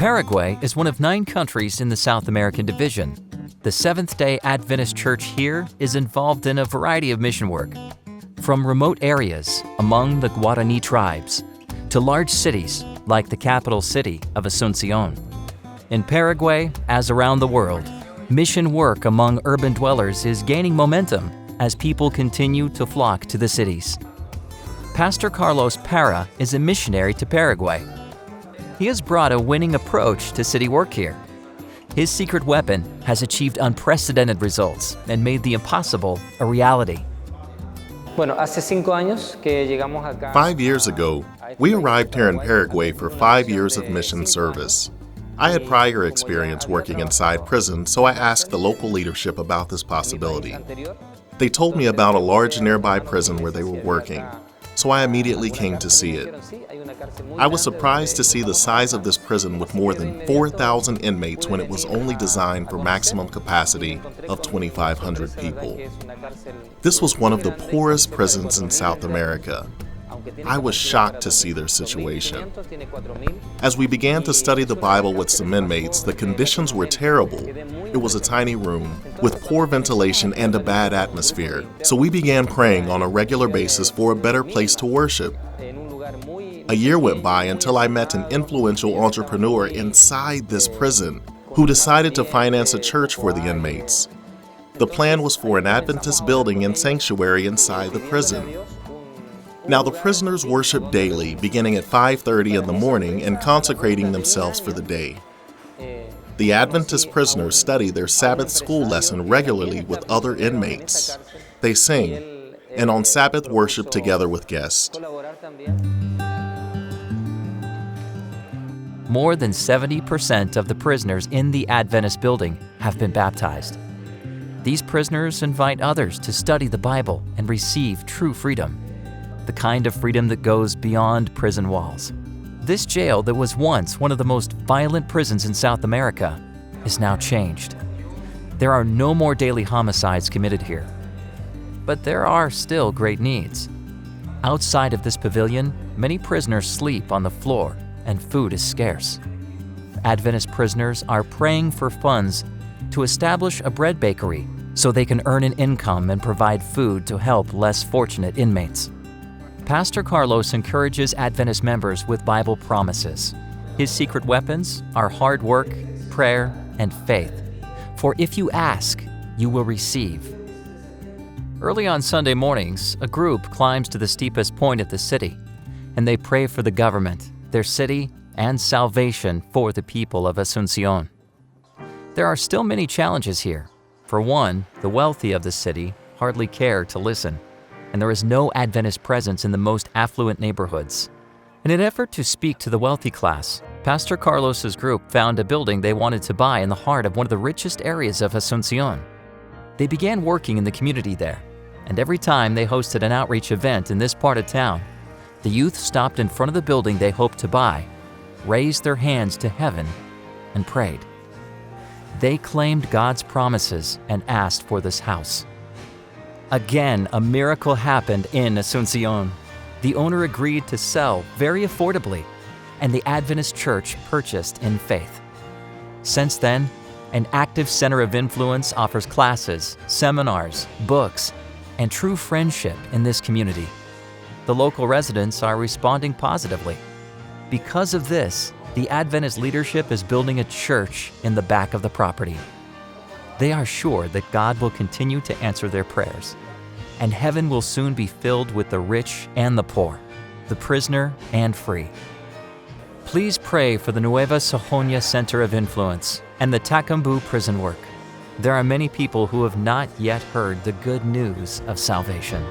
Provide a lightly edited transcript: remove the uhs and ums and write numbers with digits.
Paraguay is one of 9 countries in the South American division. The Seventh-day Adventist Church here is involved in a variety of mission work, from remote areas among the Guarani tribes to large cities like the capital city of Asunción. In Paraguay, as around the world, mission work among urban dwellers is gaining momentum as people continue to flock to the cities. Pastor Carlos Parra is a missionary to Paraguay. He has brought a winning approach to city work here. His secret weapon has achieved unprecedented results and made the impossible a reality. 5 years ago, we arrived here in Paraguay for 5 years of mission service. I had prior experience working inside prison, so I asked the local leadership about this possibility. They told me about a large nearby prison where they were working, so I immediately came to see it. I was surprised to see the size of this prison with more than 4,000 inmates when it was only designed for maximum capacity of 2,500 people. This was one of the poorest prisons in South America. I was shocked to see their situation. As we began to study the Bible with some inmates, the conditions were terrible. It was a tiny room with poor ventilation and a bad atmosphere, so we began praying on a regular basis for a better place to worship. A year went by until I met an influential entrepreneur inside this prison who decided to finance a church for the inmates. The plan was for an Adventist building and sanctuary inside the prison. Now the prisoners worship daily, beginning at 5:30 in the morning and consecrating themselves for the day. The Adventist prisoners study their Sabbath school lesson regularly with other inmates. They sing, and on Sabbath worship together with guests. More than 70% of the prisoners in the Adventist building have been baptized. These prisoners invite others to study the Bible and receive true freedom, the kind of freedom that goes beyond prison walls. This jail that was once one of the most violent prisons in South America is now changed. There are no more daily homicides committed here, but there are still great needs. Outside of this pavilion, many prisoners sleep on the floor and food is scarce. Adventist prisoners are praying for funds to establish a bread bakery so they can earn an income and provide food to help less fortunate inmates. Pastor Carlos encourages Adventist members with Bible promises. His secret weapons are hard work, prayer, and faith. For if you ask, you will receive. Early on Sunday mornings, a group climbs to the steepest point of the city, and they pray for the government, their city, and salvation for the people of Asunción. There are still many challenges here. For one, the wealthy of the city hardly care to listen, and there is no Adventist presence in the most affluent neighborhoods. In an effort to speak to the wealthy class, Pastor Carlos's group found a building they wanted to buy in the heart of one of the richest areas of Asunción. They began working in the community there, and every time they hosted an outreach event in this part of town, the youth stopped in front of the building they hoped to buy, raised their hands to heaven, and prayed. They claimed God's promises and asked for this house. Again, a miracle happened in Asunción. The owner agreed to sell very affordably, and the Adventist church purchased in faith. Since then, an active center of influence offers classes, seminars, books, and true friendship in this community. The local residents are responding positively. Because of this, the Adventist leadership is building a church in the back of the property. They are sure that God will continue to answer their prayers, and heaven will soon be filled with the rich and the poor, the prisoner and free. Please pray for the Nueva Sajonia Center of Influence and the Tacumbu prison work. There are many people who have not yet heard the good news of salvation.